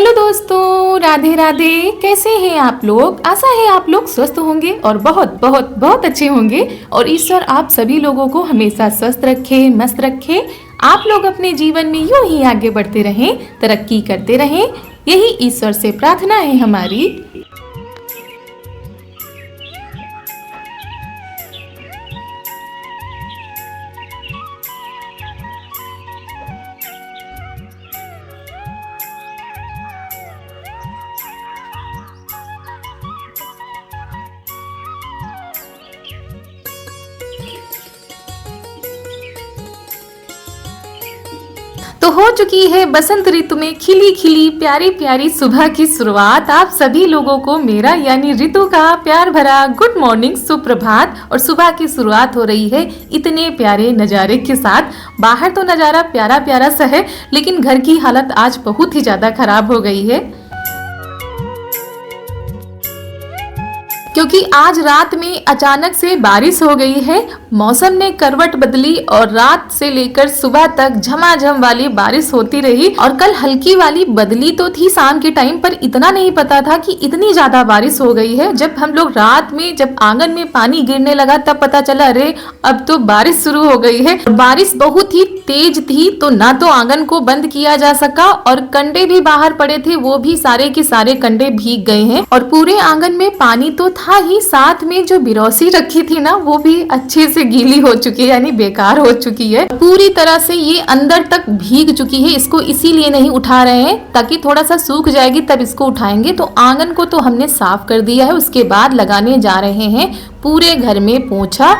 Hello दोस्तों, राधे राधे। कैसे हैं आप लोग? आशा है आप लोग स्वस्थ होंगे और बहुत बहुत बहुत अच्छे होंगे। और ईश्वर आप सभी लोगों को हमेशा स्वस्थ रखे, मस्त रखे। आप लोग अपने जीवन में यूं ही आगे बढ़ते रहें, तरक्की करते रहें, यही ईश्वर से प्रार्थना है हमारी। तो हो चुकी है बसंत ऋतु में खिली खिली प्यारी प्यारी सुबह की शुरुआत। आप सभी लोगों को मेरा यानी ऋतु का प्यार भरा गुड मॉर्निंग, सुप्रभात। और सुबह की शुरुआत हो रही है इतने प्यारे नज़ारे के साथ। बाहर तो नज़ारा प्यारा प्यारा सा है, लेकिन घर की हालत आज बहुत ही ज़्यादा खराब हो गई है, क्योंकि आज रात में अचानक से बारिश हो गई है। मौसम ने करवट बदली और रात से लेकर सुबह तक झमाझम वाली बारिश होती रही। और कल हल्की वाली बदली तो थी शाम के टाइम पर, इतना नहीं पता था कि इतनी ज्यादा बारिश हो गई है। जब हम लोग रात में जब आंगन में पानी गिरने लगा तब पता चला अरे अब तो बारिश शुरू हो गई है। बारिश बहुत ही तेज थी, तो ना तो आंगन को बंद किया जा सका और कंडे भी बाहर पड़े थे, वो भी सारे के सारे कंडे भीग गए हैं। और पूरे आंगन में पानी तो था ही, साथ में जो बिरौसी रखी थी ना वो भी अच्छे से गीली हो चुकी है, यानी बेकार हो चुकी है। पूरी तरह से ये अंदर तक भीग चुकी है। इसको इसीलिए नहीं उठा रहे हैं ताकि थोड़ा सा सूख जाएगी तब इसको उठाएंगे। तो आंगन को तो हमने साफ कर दिया है, उसके बाद लगाने जा रहे हैं पूरे घर में पोंछा।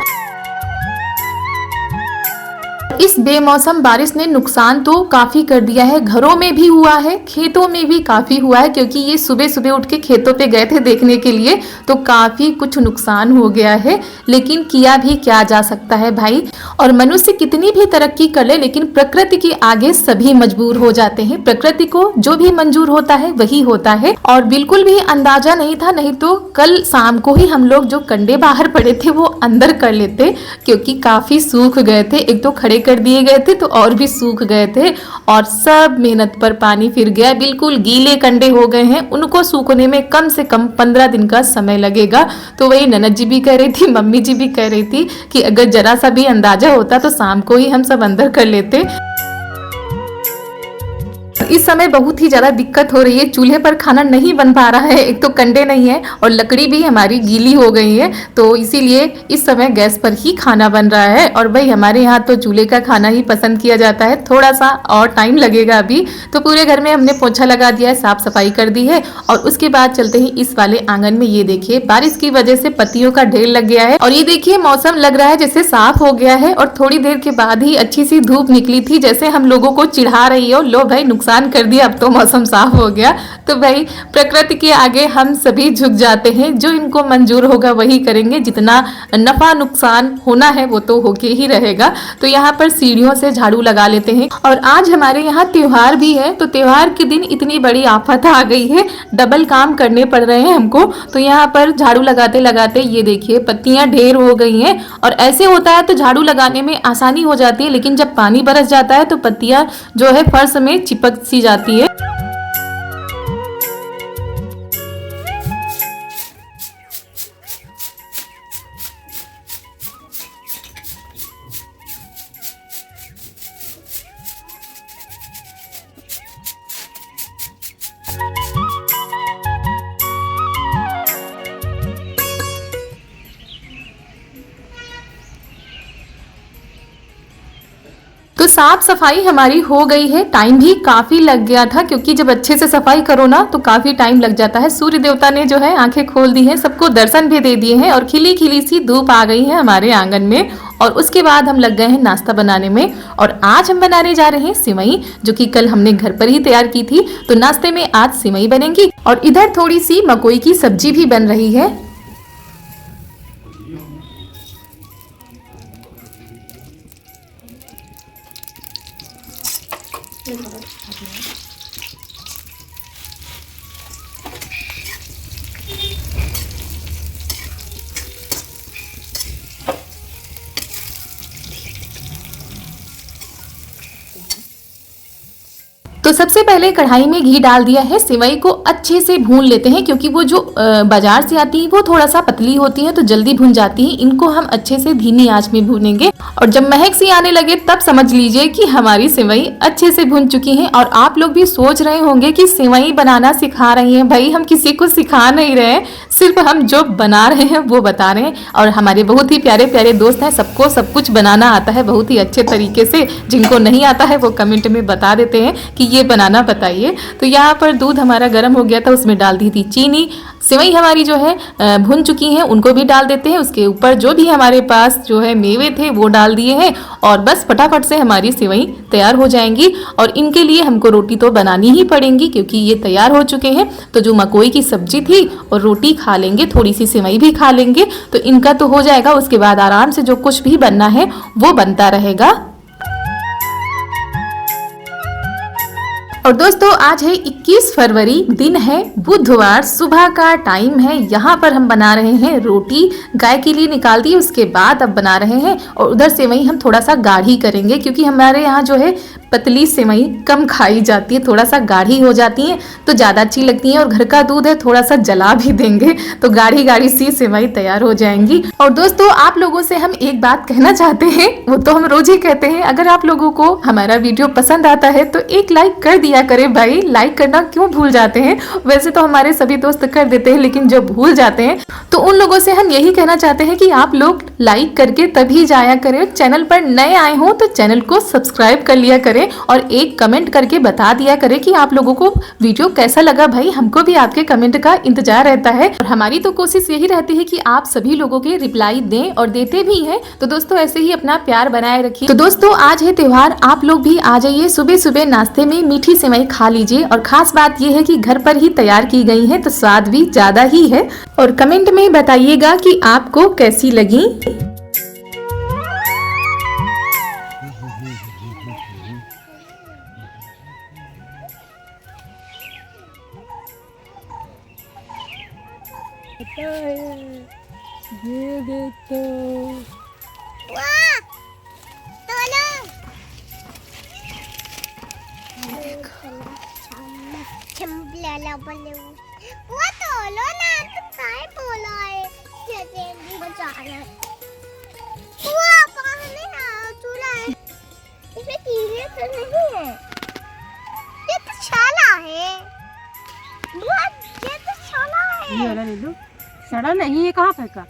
इस बेमौसम बारिश ने नुकसान तो काफी कर दिया है, घरों में भी हुआ है, खेतों में भी काफी हुआ है, क्योंकि ये सुबह सुबह उठ के खेतों पे गए थे देखने के लिए, तो काफी कुछ नुकसान हो गया है। लेकिन किया भी क्या जा सकता है भाई। और मनुष्य कितनी भी तरक्की कर ले, लेकिन प्रकृति के आगे सभी मजबूर हो जाते हैं। प्रकृति को जो भी मंजूर होता है वही होता है। और बिल्कुल भी अंदाजा नहीं था, नहीं तो कल शाम को ही हम लोग जो कंडे बाहर पड़े थे वो अंदर कर लेते, क्योंकि काफी सूख गए थे। एक तो खड़े कर दिए गए थे तो और भी सूख गए थे, और सब मेहनत पर पानी फिर गया। बिल्कुल गीले कंडे हो गए हैं, उनको सूखने में कम से कम 15 दिन का समय लगेगा। तो वही ननद जी भी कह रही थी, मम्मी जी भी कह रही थी कि अगर जरा सा भी अंदाजा होता तो शाम को ही हम सब अंदर कर लेते। इस समय बहुत ही ज़्यादा दिक्कत हो रही है, चूल्हे पर खाना नहीं बन पा रहा है। एक तो कंडे नहीं है और लकड़ी भी हमारी गीली हो गई है, तो इसीलिए इस समय गैस पर ही खाना बन रहा है। और भाई हमारे यहाँ तो चूल्हे का खाना ही पसंद किया जाता है। थोड़ा सा और टाइम लगेगा अभी। तो पूरे घर में हमने पोछा लगा दिया है, साफ सफाई कर दी है, और उसके बाद चलते हैं इस वाले आंगन में। ये देखिए बारिश की वजह से पत्तियों का ढेर लग गया है, और ये देखिए मौसम लग रहा है जैसे साफ हो गया है। और थोड़ी देर के बाद ही अच्छी सी धूप निकली थी, जैसे हम लोगों को चिढ़ा रही हो, लो भाई नुकसान कर दिया, अब तो मौसम साफ हो गया। तो भाई प्रकृति के आगे हम सभी झुक जाते हैं, जो इनको मंजूर होगा वही करेंगे। जितना नफा नुकसान होना है वो तो होके ही रहेगा। तो यहाँ पर सीढ़ियों से झाड़ू लगा लेते हैं। और आज हमारे यहाँ त्योहार भी है, तो त्योहार के दिन इतनी बड़ी आफत आ गई है, डबल काम करने पड़ रहे हैं हमको। तो यहाँ पर झाड़ू लगाते लगाते ये देखिए पत्तियां ढेर हो गई हैं। और ऐसे होता है तो झाड़ू लगाने में आसानी हो जाती है, लेकिन जब पानी बरस जाता है तो पत्तियां जो है फर्श में चिपक सी जाती है। तो साफ सफाई हमारी हो गई है। टाइम भी काफी लग गया था, क्योंकि जब अच्छे से सफाई करो ना तो काफी टाइम लग जाता है। सूर्य देवता ने जो है आंखें खोल दी हैं, सबको दर्शन भी दे दिए हैं, और खिली खिली सी धूप आ गई है हमारे आंगन में। और उसके बाद हम लग गए हैं नाश्ता बनाने में। और आज हम बनाने जा रहे हैं सिवई, जो कि कल हमने घर पर ही तैयार की थी। तो नाश्ते में आज सिवई बनेगी, और इधर थोड़ी सी मकोई की सब्जी भी बन रही है। तो तो सबसे पहले कढ़ाई में घी डाल दिया है, सेवई को अच्छे से भून लेते हैं क्योंकि वो जो बाजार से आती है वो थोड़ा सा पतली होती है तो जल्दी भून जाती है। इनको हम अच्छे से धीमी आंच में भूनेंगे और जब महक सी आने लगे तब समझ लीजिए कि हमारी सेवई अच्छे से भुन चुकी है। और आप लोग भी सोच रहे होंगे कि सेवई बनाना सिखा रही हैं। भाई हम किसी को सिखा नहीं रहे हैं, सिर्फ हम जो बना रहे हैं वो बता रहे हैं। और हमारे बहुत ही प्यारे प्यारे दोस्त हैं, सबको सब कुछ बनाना आता है बहुत ही अच्छे तरीके से। जिनको नहीं आता है वो कमेंट में बता देते हैं कि ये बनाना बताइए। तो यहाँ पर दूध हमारा गर्म हो गया था, उसमें डाल दी थी चीनी। सेवई हमारी जो है भुन चुकी हैं, उनको भी डाल देते हैं। उसके ऊपर जो भी हमारे पास जो है मेवे थे वो डाल दिए हैं और बस फटाफट से हमारी सेवई तैयार हो जाएंगी। और इनके लिए हमको रोटी तो बनानी ही पड़ेंगी क्योंकि ये तैयार हो चुके हैं। तो जो मकोई की सब्जी थी और रोटी खा लेंगे, थोड़ी सी सेवई भी खा लेंगे तो इनका तो हो जाएगा। उसके बाद आराम से जो कुछ भी बनना है वो बनता रहेगा। और दोस्तों आज है 21 फरवरी, दिन है बुधवार, सुबह का टाइम है। यहाँ पर हम बना रहे हैं रोटी, गाय के लिए निकाल दी, उसके बाद अब बना रहे हैं। और उधर सेवई हम थोड़ा सा गाढ़ी करेंगे क्योंकि हमारे यहाँ जो है पतली सेवई कम खाई जाती है, थोड़ा सा गाढ़ी हो जाती है तो ज़्यादा अच्छी लगती है। और घर का दूध है, थोड़ा सा जला भी देंगे तो गाढ़ी गाढ़ी सी सेवई तैयार हो जाएंगी। और दोस्तों आप लोगों से हम एक बात कहना चाहते हैं, वो तो हम रोज ही कहते हैं, अगर आप लोगों को हमारा वीडियो पसंद आता है तो एक लाइक कर दिया करे भाई। लाइक करना क्यों भूल जाते हैं? वैसे तो हमारे सभी दोस्त कर देते हैं, लेकिन जब भूल जाते हैं तो उन लोगों से हम यही कहना चाहते हैं कि आप लोग लाइक करके तभी जाया करें। चैनल पर नए आए हो तो चैनल को सब्सक्राइब कर लिया करें और एक कमेंट करके बता दिया करें कि आप लोगों को वीडियो कैसा लगा। भाई हमको भी आपके कमेंट का इंतजार रहता है और हमारी तो कोशिश यही रहती है कि आप सभी लोगों के रिप्लाई दें और देते भी हैं। तो दोस्तों ऐसे ही अपना प्यार बनाए रखिए। तो दोस्तों आज है त्योहार, आप लोग भी आ जाइए, सुबह सुबह नाश्ते में मीठी सेवई खा लीजिए। और खास बात यह है कि घर पर ही तैयार की गई है तो स्वाद भी ज्यादा ही है। और कमेंट में बताइएगा कि आपको कैसी लगी। ये देखो इसमें कीड़े तो नहीं है, ये तो छाला है। ये तो छाला है। ये वाला ले लो, सड़ा नहीं है, कहाँ फेंका?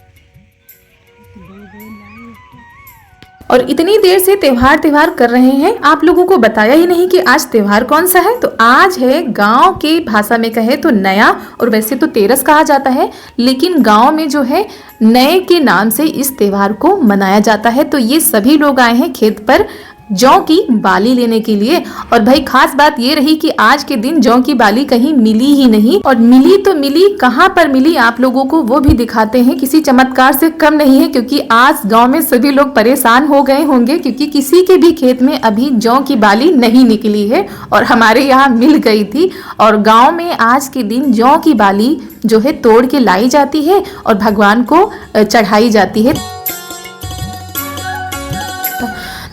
और इतनी देर से त्योहार कर रहे हैं, आप लोगों को बताया ही नहीं कि आज त्योहार कौन सा है। तो आज है गांव के भाषा में कहे तो नया, और वैसे तो तेरस कहा जाता है, लेकिन गांव में जो है नए के नाम से इस त्योहार को मनाया जाता है। तो ये सभी लोग आए हैं खेत पर जौ की बाली लेने के लिए। और भाई खास बात ये रही कि आज के दिन जौ की बाली कहीं मिली ही नहीं, और मिली तो मिली, कहाँ पर मिली आप लोगों को वो भी दिखाते हैं। किसी चमत्कार से कम नहीं है क्योंकि आज गांव में सभी लोग परेशान हो गए होंगे क्योंकि किसी के भी खेत में अभी जौ की बाली नहीं निकली है और हमारे यहाँ मिल गई थी। और गाँव में आज के दिन जौ की बाली जो है तोड़ के लाई जाती है और भगवान को चढ़ाई जाती है।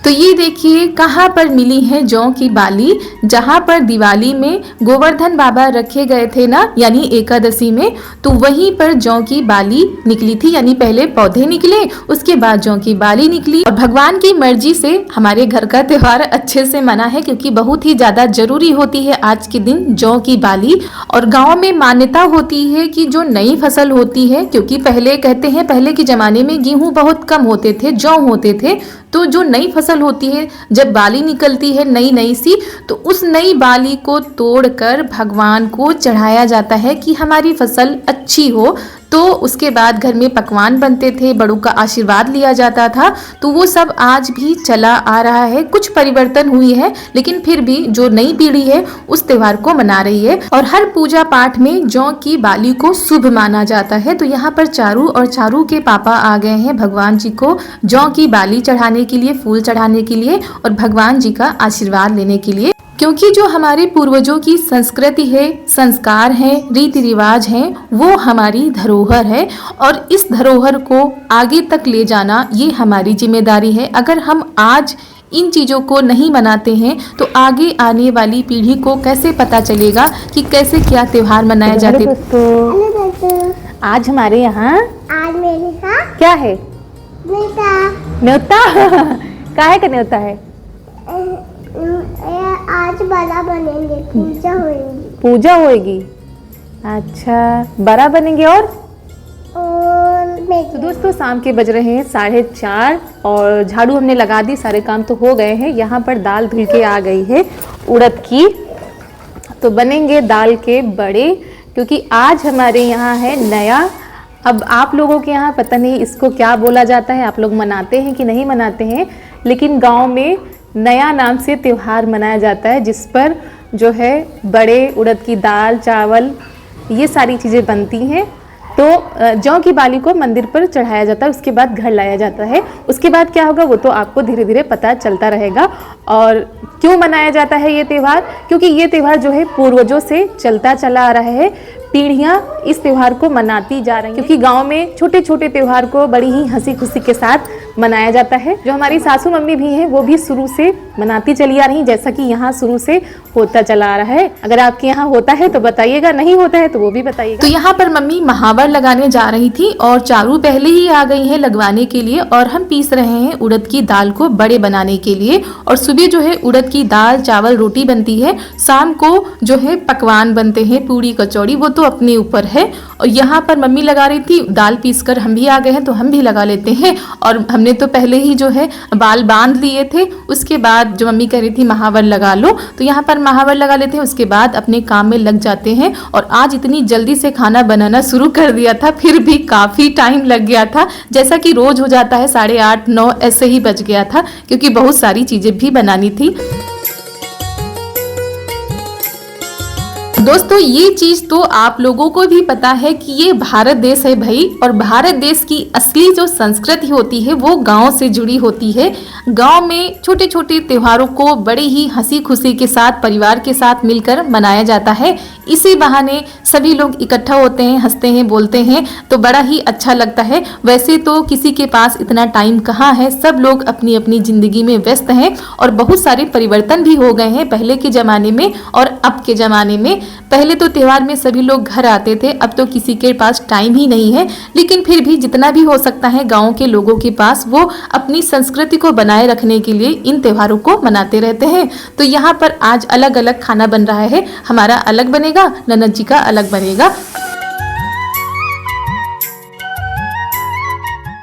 तो ये देखिए कहाँ पर मिली है जौ की बाली, जहाँ पर दिवाली में गोवर्धन बाबा रखे गए थे ना, यानी एकादशी में, तो वहीं पर जौ की बाली निकली थी। यानी पहले पौधे निकले, उसके बाद जौ की बाली निकली। और भगवान की मर्जी से हमारे घर का त्योहार अच्छे से मना है क्योंकि बहुत ही ज्यादा जरूरी होती है आज के दिन जौ की बाली। और गाँव में मान्यता होती है कि जो नई फसल होती है, क्योंकि पहले कहते हैं पहले के जमाने में गेहूं बहुत कम होते थे, जौ होते थे, तो जो नई फसल होती है जब बाली निकलती है नई नई सी, तो उस नई बाली को तोड़कर भगवान को चढ़ाया जाता है कि हमारी फसल अच्छी हो। तो उसके बाद घर में पकवान बनते थे, बड़ों का आशीर्वाद लिया जाता था। तो वो सब आज भी चला आ रहा है, कुछ परिवर्तन हुई है लेकिन फिर भी जो नई पीढ़ी है उस त्योहार को मना रही है। और हर पूजा पाठ में जौ की बाली को शुभ माना जाता है। तो यहाँ पर चारू और चारू के पापा आ गए हैं भगवान जी को जौ की बाली चढ़ाने के लिए, फूल चढ़ाने के लिए और भगवान जी का आशीर्वाद लेने के लिए। क्योंकि जो हमारे पूर्वजों की संस्कृति है, संस्कार है, रीति रिवाज हैं, वो हमारी धरोहर है और इस धरोहर को आगे तक ले जाना ये हमारी जिम्मेदारी है। अगर हम आज इन चीज़ों को नहीं मनाते हैं तो आगे आने वाली पीढ़ी को कैसे पता चलेगा कि कैसे क्या त्यौहार मनाए जाते। हेलो दोस्तों, आज हमारे यहाँ आज मेरे यहाँ क्या है? बेटा न्योता। काहे का न्योता है? आज बड़ा बनेंगे, पूजा होगी। पूजा होएगी। अच्छा, बड़ा बनेंगे। और तो दोस्तों शाम के बज रहे हैं 4:30 और झाड़ू हमने लगा दी, सारे काम तो हो गए हैं। यहाँ पर दाल धुल के आ गई है उड़द की, तो बनेंगे दाल के बड़े, क्योंकि आज हमारे यहाँ है नया। अब आप लोगों के यहाँ पता नहीं इसको क्या बोला जाता है, आप लोग मनाते हैं कि नहीं मनाते हैं, लेकिन गांव में नया नाम से त्यौहार मनाया जाता है, जिस पर जो है बड़े, उड़द की दाल, चावल, ये सारी चीज़ें बनती हैं। तो जौ की बाली को मंदिर पर चढ़ाया जाता है, उसके बाद घर लाया जाता है। उसके बाद क्या होगा वो तो आपको धीरे धीरे पता चलता रहेगा। और क्यों मनाया जाता है ये त्यौहार? क्योंकि ये त्यौहार जो है पूर्वजों से चलता चला आ रहा है, पीढ़ियाँ इस त्यौहार को मनाती जा रही हैं। क्योंकि गांव में छोटे छोटे त्यौहार को बड़ी ही हंसी खुशी के साथ मनाया जाता है। जो हमारी सासू मम्मी भी हैं वो भी शुरू से मनाती चली आ रही, जैसा कि यहाँ शुरू से होता चला आ रहा है। अगर आपके यहाँ होता है तो बताइएगा, नहीं होता है तो वो भी बताइएगा। तो यहाँ पर मम्मी महावर लगाने जा रही थी और चारू पहले ही आ गई है लगवाने के लिए, और हम पीस रहे हैं उड़द की दाल को बड़े बनाने के लिए। और सुबह जो है उड़द की दाल, चावल, रोटी बनती है, शाम को जो है पकवान बनते हैं, पूड़ी, कचौड़ी, वो तो अपने ऊपर है। और यहाँ पर मम्मी लगा रही थी, दाल पीस कर हम भी आ गए हैं तो हम भी लगा लेते हैं। और हमने तो पहले ही जो है बाल बांध लिए थे, उसके बाद जो मम्मी कह रही थी महावर लगा लो, तो यहाँ पर महावर लगा लेते हैं, उसके बाद अपने काम में लग जाते हैं। और आज इतनी जल्दी से खाना बनाना शुरू कर दिया था, फिर भी काफ़ी टाइम लग गया था, जैसा कि रोज हो जाता है 8:30, 9 ऐसे ही बज गया था, क्योंकि बहुत सारी चीज़ें भी बनानी थी। दोस्तों ये चीज़ तो आप लोगों को भी पता है कि ये भारत देश है भाई, और भारत देश की असली जो संस्कृति होती है वो गांव से जुड़ी होती है। गांव में छोटे छोटे त्योहारों को बड़े ही हंसी खुशी के साथ, परिवार के साथ मिलकर मनाया जाता है। इसी बहाने सभी लोग इकट्ठा होते हैं, हंसते हैं, बोलते हैं, तो बड़ा ही अच्छा लगता है। वैसे तो किसी के पास इतना टाइम कहाँ है, सब लोग अपनी अपनी ज़िंदगी में व्यस्त हैं और बहुत सारे परिवर्तन भी हो गए हैं पहले के ज़माने में और अब के ज़माने में। पहले तो त्यौहार में सभी लोग घर आते थे, अब तो किसी के पास टाइम ही नहीं है, लेकिन फिर भी जितना भी हो सकता है गाँव के लोगों के पास वो अपनी संस्कृति को बनाए रखने के लिए इन त्योहारों को मनाते रहते हैं। तो यहाँ पर आज अलग अलग खाना बन रहा है, हमारा अलग बनेगा, ननद जी का अलग बनेगा,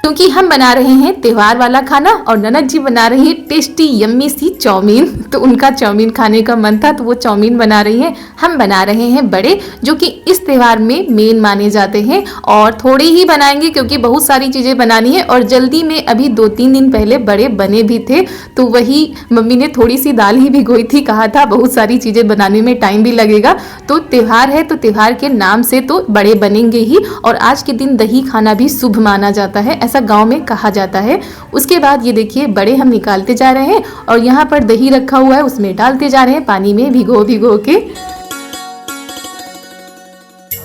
क्योंकि हम बना रहे हैं त्योहार वाला खाना और ननद जी बना रही है टेस्टी यम्मी सी चाउमीन। तो उनका चाउमीन खाने का मन था तो वो चाउमीन बना रही है। हम बना रहे हैं बड़े, जो कि इस त्योहार में मेन माने जाते हैं, और थोड़े ही बनाएंगे क्योंकि बहुत सारी चीज़ें बनानी है। और जल्दी में अभी 2-3 दिन पहले बड़े बने भी थे, तो वही मम्मी ने थोड़ी सी दाल ही भिगोई थी, कहा था बहुत सारी चीज़ें बनाने में टाइम भी लगेगा। तो त्योहार है तो त्योहार के नाम से तो बड़े बनेंगे ही, और आज के दिन दही खाना भी शुभ माना जाता है, ऐसा गांव में कहा जाता है। उसके बाद ये देखिए बड़े हम निकालते जा रहे हैं और यहाँ पर दही रखा हुआ है, उसमें डालते जा रहे हैं पानी में भिगो भिगो के।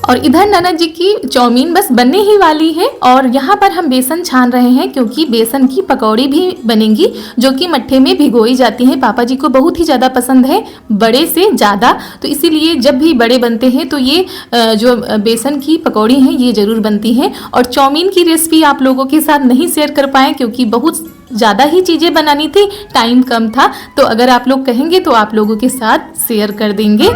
और इधर ननद जी की चाउमीन बस बनने ही वाली है, और यहाँ पर हम बेसन छान रहे हैं क्योंकि बेसन की पकौड़ी भी बनेंगी, जो कि मट्ठे में भिगोई जाती हैं। पापा जी को बहुत ही ज़्यादा पसंद है, बड़े से ज़्यादा, तो इसीलिए जब भी बड़े बनते हैं तो ये जो बेसन की पकौड़ी हैं ये ज़रूर बनती हैं। और चाउमीन की रेसिपी आप लोगों के साथ नहीं शेयर कर पाए क्योंकि बहुत ज़्यादा ही चीज़ें बनानी थी, टाइम कम था, तो अगर आप लोग कहेंगे तो आप लोगों के साथ शेयर कर देंगे।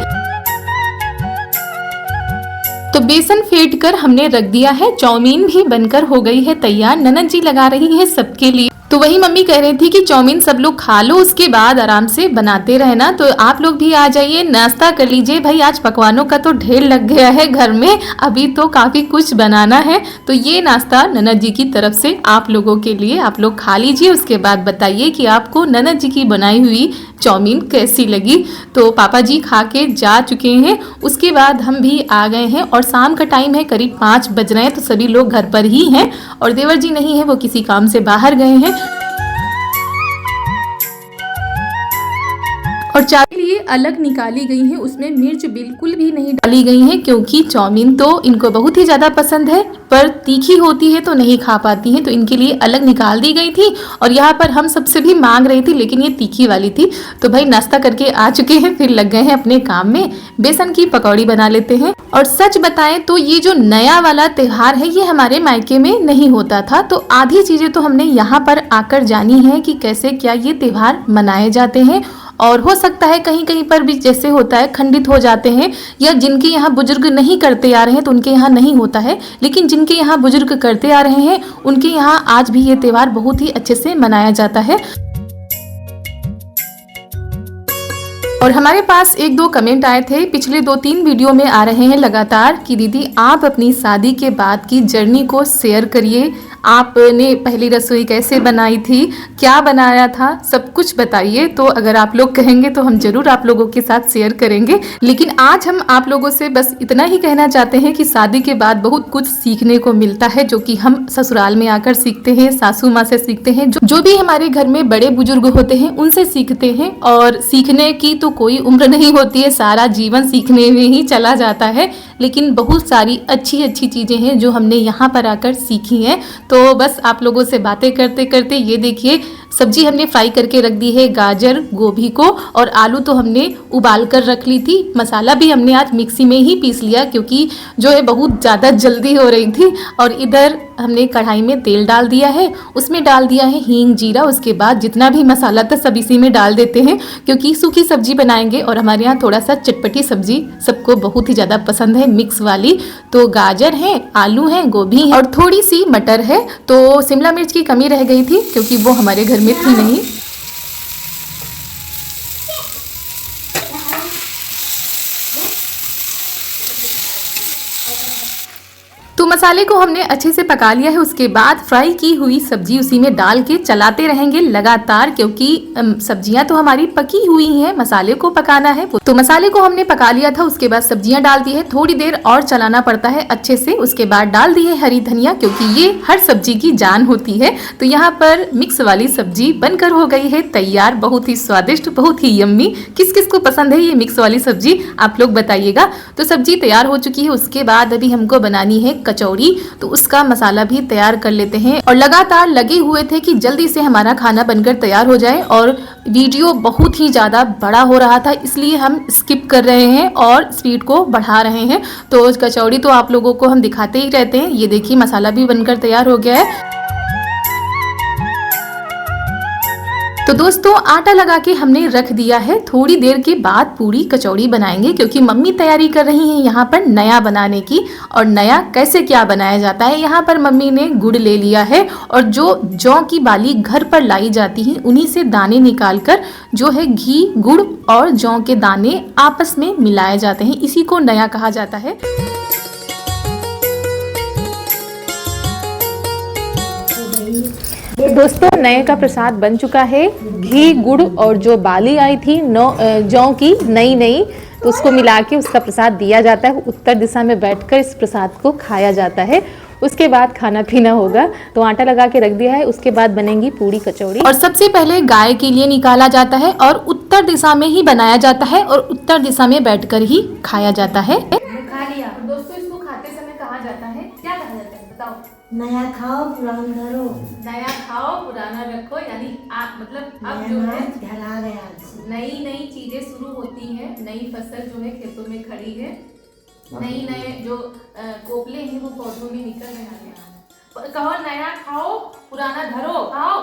तो बेसन फेंट कर हमने रख दिया है, चाउमीन भी बनकर हो गई है तैयार। ननद जी लगा रही है सबके लिए, तो वही मम्मी कह रही थी कि चाउमीन सब लोग खा लो, उसके बाद आराम से बनाते रहना। तो आप लोग भी आ जाइए, नाश्ता कर लीजिए भाई, आज पकवानों का तो ढेर लग गया है घर में, अभी तो काफ़ी कुछ बनाना है। तो ये नाश्ता ननद जी की तरफ से आप लोगों के लिए, आप लोग खा लीजिए, उसके बाद बताइए कि आपको ननद जी की बनाई हुई चाउमीन कैसी लगी। तो पापा जी खा के जा चुके हैं, उसके बाद हम भी आ गए हैं और शाम का टाइम है, करीब 5 बज रहे हैं, तो सभी लोग घर पर ही हैं और देवर जी नहीं है, वो किसी काम से बाहर गए हैं। और चाय के लिए अलग निकाली गई है, उसमें मिर्च बिल्कुल भी नहीं डाली गई है क्योंकि चाउमीन तो इनको बहुत ही ज़्यादा पसंद है, पर तीखी होती है तो नहीं खा पाती हैं, तो इनके लिए अलग निकाल दी गई थी। और यहाँ पर हम सबसे भी मांग रही थी लेकिन ये तीखी वाली थी। तो भाई नाश्ता करके आ चुके हैं, फिर लग गए हैं अपने काम में। बेसन की पकौड़ी बना लेते हैं। और सच बताएं तो ये जो नया वाला त्योहार है ये हमारे मायके में नहीं होता था, तो आधी चीज़ें तो हमने यहाँ पर आकर जानी है कि कैसे क्या ये त्योहार मनाए जाते हैं। और हो सकता है कहीं कहीं पर भी जैसे होता है खंडित हो जाते हैं, या जिनके यहाँ बुजुर्ग नहीं करते आ रहे हैं तो उनके यहाँ नहीं होता है, लेकिन जिनके यहाँ बुजुर्ग करते आ रहे हैं उनके यहाँ आज भी ये त्योहार बहुत ही अच्छे से मनाया जाता है। और हमारे पास 1-2 कमेंट आए थे, पिछले 2-3 वीडियो में आ रहे हैं लगातार कि दीदी आप अपनी शादी के बाद की जर्नी को शेयर करिए, आपने पहली रसोई कैसे बनाई थी, क्या बनाया था, सब कुछ बताइए। तो अगर आप लोग कहेंगे तो हम जरूर आप लोगों के साथ शेयर करेंगे। लेकिन आज हम आप लोगों से बस इतना ही कहना चाहते हैं कि शादी के बाद बहुत कुछ सीखने को मिलता है, जो कि हम ससुराल में आकर सीखते हैं, सासू माँ से सीखते हैं, जो भी हमारे घर में बड़े बुजुर्ग होते हैं उनसे सीखते हैं। और सीखने की तो कोई उम्र नहीं होती है, सारा जीवन सीखने में ही चला जाता है। लेकिन बहुत सारी अच्छी अच्छी चीज़ें हैं जो हमने यहाँ पर आकर सीखी हैं। तो बस आप लोगों से बातें करते करते ये देखिए सब्जी हमने फ्राई करके रख दी है, गाजर गोभी को, और आलू तो हमने उबाल कर रख ली थी। मसाला भी हमने आज मिक्सी में ही पीस लिया क्योंकि जो है बहुत ज़्यादा जल्दी हो रही थी। और इधर हमने कढ़ाई में तेल डाल दिया है, उसमें डाल दिया है हींग जीरा, उसके बाद जितना भी मसाला था सब इसी में डाल देते हैं क्योंकि सूखी सब्जी बनाएंगे और हमारे यहाँ थोड़ा सा चटपटी सब्जी सबको बहुत ही ज़्यादा पसंद है, मिक्स वाली। तो गाजर है, आलू है, गोभी है और थोड़ी सी मटर है। तो शिमला मिर्च की कमी रह गई थी क्योंकि वो हमारे घर में थी नहीं। तो मसाले को हमने अच्छे से पका लिया है, उसके बाद फ्राई की हुई सब्जी उसी में डाल के चलाते रहेंगे लगातार क्योंकि सब्जियां तो हमारी पकी हुई हैं, मसाले को पकाना है। तो मसाले को हमने पका लिया था, उसके बाद सब्जियां डाल दी है, थोड़ी देर और चलाना पड़ता है अच्छे से। उसके बाद डाल दी है हरी धनिया क्योंकि ये हर सब्जी की जान होती है। तो यहाँ पर मिक्स वाली सब्जी बनकर हो गई है तैयार, बहुत ही स्वादिष्ट, बहुत ही यम्मी। किस किस को पसंद है ये मिक्स वाली सब्जी आप लोग बताइएगा। तो सब्जी तैयार हो चुकी है, उसके बाद अभी हमको बनानी है कचौड़ी, तो उसका मसाला भी तैयार कर लेते हैं। और लगातार लगे हुए थे कि जल्दी से हमारा खाना बनकर तैयार हो जाए, और वीडियो बहुत ही ज़्यादा बड़ा हो रहा था इसलिए हम स्किप कर रहे हैं और स्पीड को बढ़ा रहे हैं। तो कचौड़ी तो आप लोगों को हम दिखाते ही रहते हैं। ये देखिए मसाला भी बनकर तैयार हो गया है। तो दोस्तों आटा लगा के हमने रख दिया है, थोड़ी देर के बाद पूरी कचौड़ी बनाएंगे क्योंकि मम्मी तैयारी कर रही हैं यहाँ पर नया बनाने की। और नया कैसे क्या बनाया जाता है, यहाँ पर मम्मी ने गुड़ ले लिया है और जो जौ की बाली घर पर लाई जाती है उन्हीं से दाने निकाल कर जो है घी, गुड़ और जौ के दाने आपस में मिलाए जाते हैं, इसी को नया कहा जाता है। दोस्तों नए का प्रसाद बन चुका है, घी, गुड़ और जो बाली आई थी जौ की नई, तो उसको मिला के उसका प्रसाद दिया जाता है। उत्तर दिशा में बैठकर इस प्रसाद को खाया जाता है। उसके बाद खाना पीना होगा। तो आटा लगा के रख दिया है, उसके बाद बनेंगी पूरी कचौड़ी। और सबसे पहले गाय के लिए निकाला जाता है और उत्तर दिशा में ही बनाया जाता है और उत्तर दिशा में बैठकर ही खाया जाता है। खा लिया। दोस्तों इसको खाते समय कहा जाता है, क्या कहा जाता है बताओ? नया खाओ पुराना धरो। नया खाओ पुराना रखो, यानी आप मतलब अब जो है नई चीजें शुरू होती हैं, नई फसल जो है खेतों में खड़ी है, नए जो कोपले हैं वो पौधों में निकल रहे हैं। कहो नया खाओ पुराना धरो, खाओ।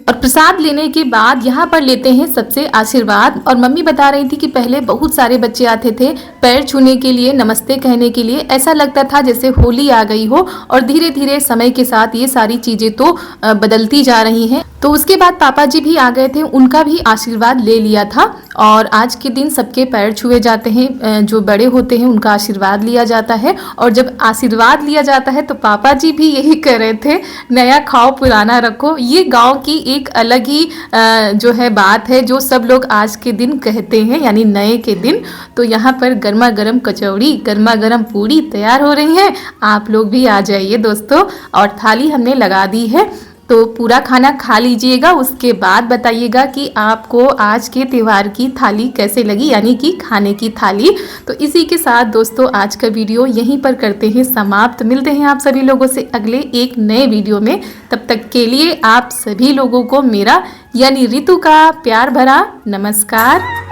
और प्रसाद लेने के बाद यहाँ पर लेते हैं सबसे आशीर्वाद। और मम्मी बता रही थी कि पहले बहुत सारे बच्चे आते थे पैर छूने के लिए, नमस्ते कहने के लिए, ऐसा लगता था जैसे होली आ गई हो। और धीरे धीरे समय के साथ ये सारी चीजें तो बदलती जा रही हैं। तो उसके बाद पापा जी भी आ गए थे, उनका भी आशीर्वाद ले लिया था। और आज के दिन सबके पैर छुए जाते हैं, जो बड़े होते हैं उनका आशीर्वाद लिया जाता है। और जब आशीर्वाद लिया जाता है तो पापा जी भी यही कह रहे थे, नया खाओ पुराना रखो। ये गांव की एक अलग ही जो है बात है जो सब लोग आज के दिन कहते हैं, यानी नए के दिन। तो यहाँ पर गर्मा गर्मा गर्म कचौड़ी, गर्मा गर्म पूड़ी तैयार हो रही हैं। आप लोग भी आ जाइए दोस्तों। और थाली हमने लगा दी है, तो पूरा खाना खा लीजिएगा, उसके बाद बताइएगा कि आपको आज के त्यौहार की थाली कैसे लगी, यानी कि खाने की थाली। तो इसी के साथ दोस्तों आज का वीडियो यहीं पर करते हैं समाप्त। मिलते हैं आप सभी लोगों से अगले एक नए वीडियो में। तब तक के लिए आप सभी लोगों को मेरा यानी रितु का प्यार भरा नमस्कार।